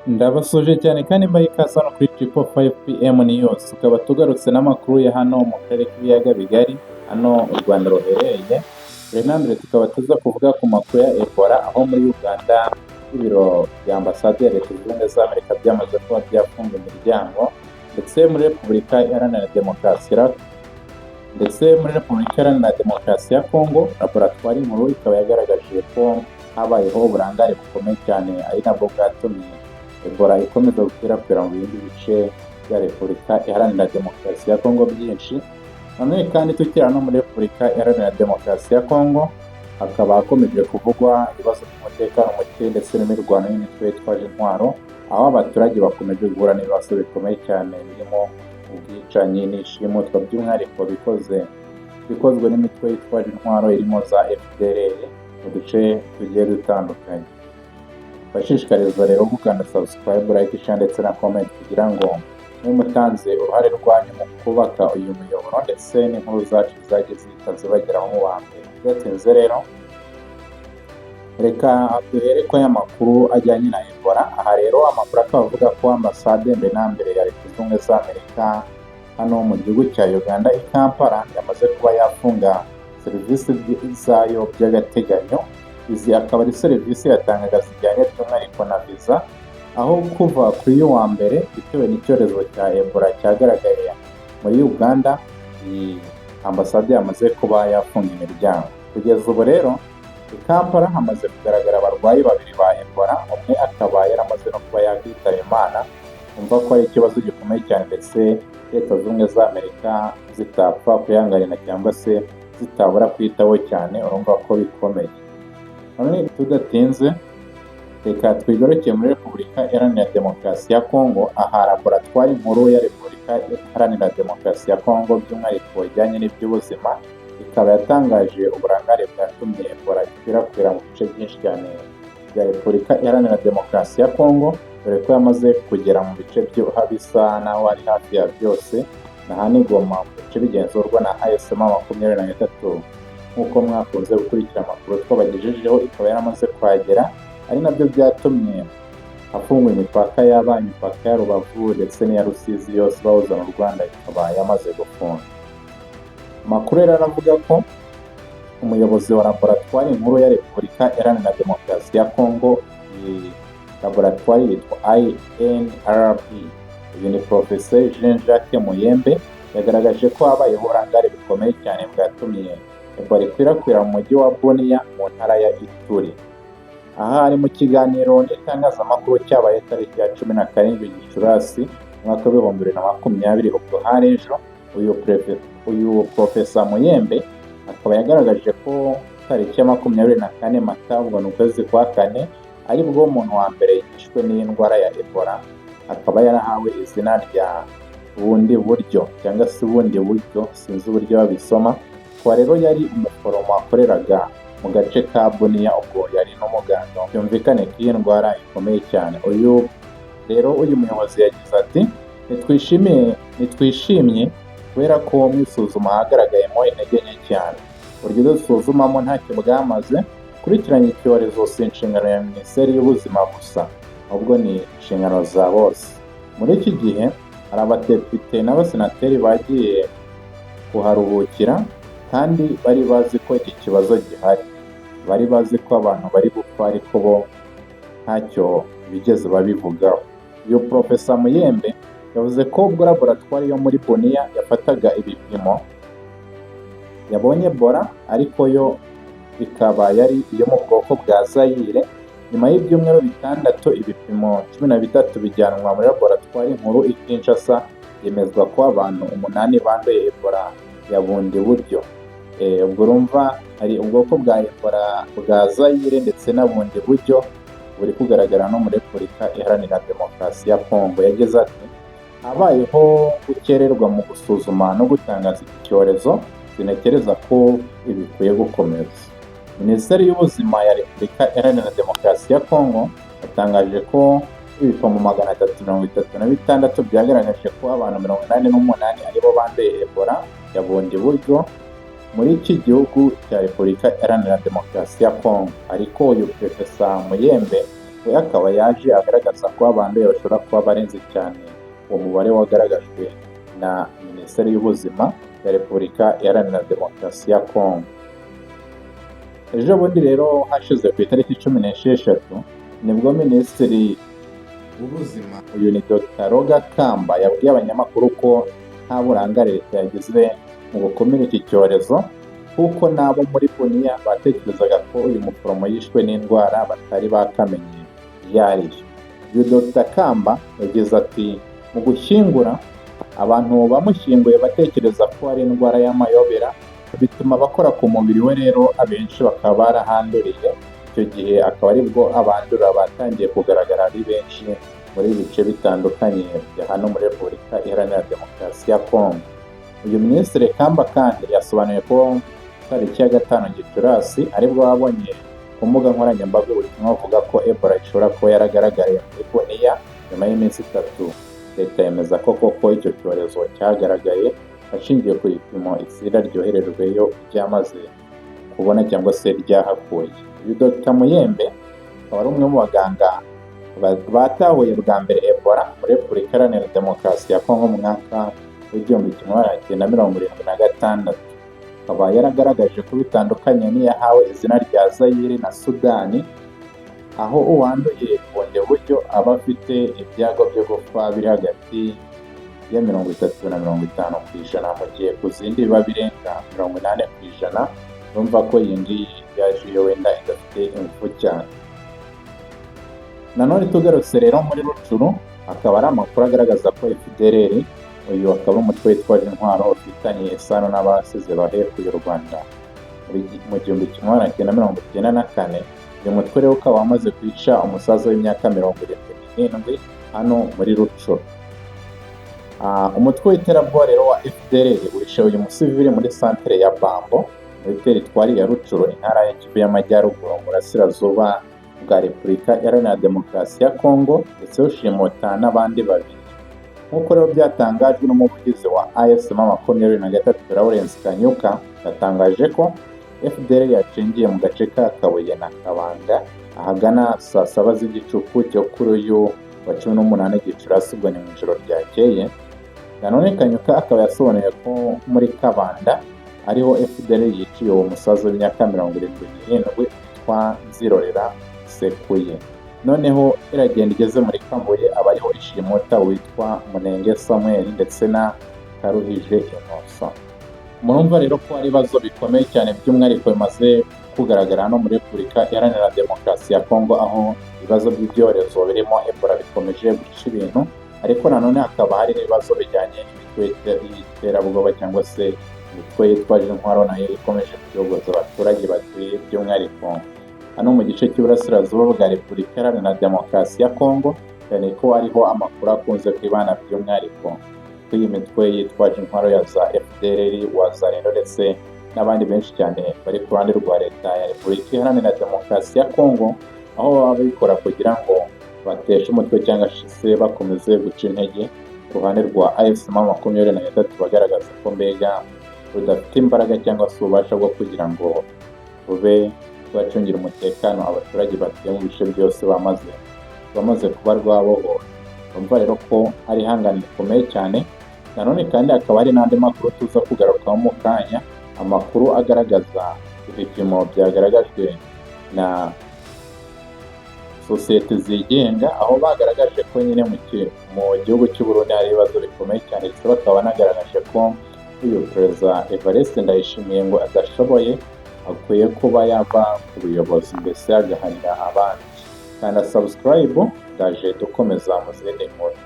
Ndabasuje cyane kandi mbaha ikaze hano kuri Triple 5pm News, tukaba tugarutse n'amakuru ya hano mu karere k'ibiyaga bigari, hano u Rwanda ruherereye. Mbere tukaba tuza kuvuga ku makuru ya Ebola, aho muri Uganda ibiro bya ambasade ya Leta Zunze Ubumwe za Amerika byamaze kuba byafunga imiryango, ndetse muri Repubulika Iharanira Demokarasi ya Kongo, laboratwari nkuru ikaba yagaragaje ko habayeho uburangare bukomeye cyane, ari nabwo bwatumye Ebola ikomeza gukwirakwira mu bindi bice bya Repubulika Iharanira Demokarasi ya Kongo byinshi. Nanone kandi tukiri no muri Repubulika Iharanira Demokarasi ya Kongo, hakaba hakomeje kuvugwa ibibazo by'umutekano muke ndetse n'imirwano y'imitwe yitwaje intwaro, aho abaturage bakomeje guhura n'ibibazo bikomeye cyane birimo ubwicanyi n'ishimutwa by'umwihariko bikozwe n'imitwe yitwaje intwaro irimo za FDLR mu duce tugiye dutandukanye. Bashishikarizwa rero gukanda subscribe, like, share ndetse na comment kugira ngo mutanze uruhare rwanyu mu kubaka uyu muyoboro ndetse n'inkuru zacu zagiye zihita zibageraho mu wa mbere. Bidatinze rero, reka duhere ko aya makuru ajyanye na Ebola. Aha rero amakuru akaba avuga ko ambasade mbere na mbere ya Leta Zunze Ubumwe za Amerika hano mu gihugu cya Uganda i Kampala yamaze kuba yafunga serivisi zayo by'agateganyo. Izi akaba ari serivisi yatangaga zijyanye by'umwihariko na viza, aho kuva kuri uyu wa mbere bitewe n'icyorezo cya Ebola cyagaragaye muri Uganda, iyi ambasade yamaze kuba yafunga imiryango. Kugeza ubu rero i Kampala hamaze kugaragara abarwayi babiri ba Ebola, umwe akaba yaramaze no kuba yakwitaba Imana. Umva ko ari ikibazo gikomeye cyane, ndetse Leta Zunze Ubumwe za Amerika zitapfa kuyangarira cyangwa se zitabura kwitaho cyane, urumva ko bikomeye. None tudatinze, reka twigarukiye muri Repubulika Iharanira Demokarasi ya Kongo. Aha laboratwari nkuru ya Repubulika Iharanira Demokarasi ya Kongo by'umwihariko ijyanye n'iby'ubuzima ikaba yatangaje uburangare bwatumye Ebola ikwirakwira mu bice byinshi cyane bya Repubulika Iharanira Demokarasi ya Kongo, dore ko yamaze kugera mu bice bisa naho ari hafi ya byose, na hano i Goma mu bice bigenzurwa na ASM 23. Nk'uko mwakunze gukurikira amakuru twabagejejeho, ikaba yaramaze kuhagera, ari nabyo byatumye hafungwa imipaka imipaka ya Rubavu ndetse n'iya Rusizi yose bahuza mu Rwanda ikaba yamaze gufunga. Amakuru rero aravuga ko umuyobozi wa laboratwari nkuru ya Repubulika Iharanira Demokarasi ya Kongo, iyi laboratwari yitwa INRB, uyu ni Professeur Jean Jacques Muyembe, yagaragaje ko habayeho uburangare bukomeye cyane bwatumye Ebola ikwirakwira mu mujyi wa Bunia mu ntara ya Ituri. Aha ari mu kiganiro n'itangazamakuru cyabaye tariki ya 17 Gicurasi umwaka w'2020, ubwo hari ejo, uyu Professor Muyembe akaba yagaragaje ko tariki ya 24 Mata, ubwo ni ukwezi kwa kane, ari bwo umuntu wa mbere yishwe n'indwara ya Ebola, akaba yarahawe izina rya bundi buryo cyangwa se ubundi buryo, sinzi uburyo babisoma. Kwa rero yari umuforomo wakoreraga mu gace ka Bunia, ubwo yari n'umuganga. Byumvikane ko iyi ndwara ikomeye cyane. Uyu muyobozi yagize ati, nitwishimye kubera ko mu isuzuma hagaragayemo intege nke cyane. Uburyo dusuzumamo ntacyo bwamaze. Kurikiranya icyorezo si inshingano ya Minisiteri y'Ubuzima gusa, ahubwo ni inshingano za bose. Muri iki gihe hari abadepite n'abasenateri bagiye kuharuhukira, kandi bari bazi ko iki kibazo gihari, bari bazi ko abantu bari gupfa, ariko bo ntacyo bigeze babivugaho. Uyu Professor Muyembe yavuze ko ubwo laboratwari yo muri Bunia yafataga ibipimo yabonye Ebola, ariko yo ikaba yari iyo mu bwoko bwa Zaire. Nyuma y'ibyumweru 6, ibipimo 13 bijyanwa muri laboratwari nkuru i Kinshasa, yemezwa ko abantu 8 banduye Ebola ya bundi buryo. Ubwo urumva hari ubwoko bwa Ebola bwa Zaire ndetse na bundi buryo buri kugaragara no muri Repubulika Iharanira Demokarasi ya Kongo. Yagize ati, habayeho gukererwa mu gusuzuma no gutangaza iki cyorezo, sinakereza ko ibi bikwiye gukomeza. Minisiteri y'Ubuzima ya Repubulika Iharanira Demokarasi ya Kongo yatangaje ko ibipimo 336 byagaragaje ko abantu 88 aribo banduye Ebola ya bundi buryo muri iki gihugu cya Repubulika Iharanira Demokarasi ya Kongo. Ariko uyu Professor Muyembe we akaba yaje agaragaza ko abanduye bashobora kuba barenze cyane uwo mubare wagaragajwe na Minisiteri y'Ubuzima ya Repubulika Iharanira Demokarasi ya Kongo. Ejo bundi rero hashize ku itariki 16 nibwo Minisitiri w'Ubuzima uyu ni Dr. Roger Kamba yabwiye abanyamakuru ko nta burangare leta yagize mu gukumira iki cyorezo, kuko nabo muri Bunia batekerezaga ko uyu muforomo yishwe n'indwara batari bakamenye iyo ari yo. Uyu Dr. Kamba yagize ati mu gushyingura abantu bamushyinguye batekereza ko ari indwara y'amayobera, bituma abakora ku mubiri we rero abenshi bakaba barahanduriye. Icyo gihe akaba aribwo abandura batangiye kugaragara ari benshi muri bice bitandukanye bya hano muri Repubulika Iharanira Demokarasi ya Kongo. Uyu Minisitiri Kamba kandi yasobanuye ko tariki ya 5 Gicurasi aribwo babonye ku mbuga nkoranyambaga ubutumwa buvuga ko Ebola ishobora kuba yaragaragaye muri Bunia nyuma y'iminsi 3. Leta yemeza ko koko icyo cyorezo cyagaragaye hashingiwe ku bipimo itsinda ryoherejweyo ryamaze kubona cyangwa se ryahakuye. Uyu Dr. Muyembe akaba ari umwe mu baganga batahuye bwa mbere Ebola muri Repubulika Iharanira Demokarasi ya Kongo mu mwaka w'1976. Akaba yaragaragaje ko bitandukanye n'iyahawe izina rya Zaire na Sudani, aho uwanduye bundi buryo aba afite ibyago byo gupfa biri hagati ya 30 na 50%, mu gihe ku zindi biba birenga 80%. Urumva ko iyi ngiyi yaje iyo wenda idafite ingufu cyane. Nanone tugarutse rero muri Rucuru, akaba ari amakuru agaragaza ko FDLR, uyu akaba umutwe witwaje intwaro ufitanye isano n'abasize bahekuye u Rwanda mu 1994. uyu mutwe rero ukaba wamaze kwica umusaza w'imyaka 77 hano muri Rucuru. Umutwe w'iterabwoba rero wa FDLR wishe uyu musivili muri santere ya Bambo muri teritwari ya Rucuru, intara ya Kivu y'Amajyaruguru, mu burasirazuba bwa Repubulika Iharanira Demokarasi ya Kongo, ndetse ushimuta n'abandi babiri. Nk'uko rero byatangajwe n'umuvugizi wa AFC M23 Lawrence Kanyuka, yatangaje ko FDLR yacengiye mu gace ka Kabuye na Kabanda ahagana saa 7 z'igicuku cyo kuri uyu wa 18 Gicurasi, ubwo ni mu ijoro ryakeye. Nanone Kanyuka akaba yasobanuye ko muri Kabanda ariho FDLR yiciye uwo musaza w'imyaka 77 witwa Nzirorera Sekuye. Noneho iragenda igeze muri Kabuye abariho ishimuta witwa Munenge Samuel ndetse na Karuhije Innocent. Murumva rero ko ari ibibazo bikomeye cyane by'umwihariko bimaze kugaragara hano muri Repubulika Iharanira Demokarasi ya Kongo, aho ibibazo by'ibyorezo birimo Ebola bikomeje guca ibintu, ariko nanone hakaba hari n'ibibazo bijyanye n'imitwe y'iterabwoba cyangwa se imitwe yitwaje intwaro nayo ikomeje kuyogoza abaturage batuye by'umwihariko hano mu gice cy'uburasirazuba bwa Repubulika Iharanira Demokarasi ya Kongo, cyane ko hariho amakuru akunze kwibana by'umwihariko kuri iyi mitwe yitwaje intwaro ya za FDLR, Wazalendo ndetse n'abandi benshi cyane bari ku ruhande rwa leta ya Repubulika Iharanira Demokarasi ya Kongo, aho baba babikora kugira ngo bateshe umutwe cyangwa se bakomeze guca intege ku ruhande rwa AFC M23, bagaragaza ko mbega rudafite imbaraga cyangwa se ububasha bwo kugira ngo rube rwacungira umutekano abaturage batuye mu bice byose bamaze kuba rwabohora. Urumva rero ko ari ihangane rikomeye cyane. Nanone kandi hakaba hari n'andi makuru tuza kugarukaho mu kanya, amakuru agaragaza ibipimo byagaragajwe na sosiyete zigenga, aho bagaragaje ko nyine mu gihugu cy'u Burundi hari ibibazo bikomeye cyane, ndetse bakaba banagaragaje ko uyu Perezida Evariste Ndayishimiye ngo adashoboye, akwiye kuba yava ku buyobozi mbese agahanira abandi. Kanda subscribe, ndaje dukomeza mu zindi nkuru.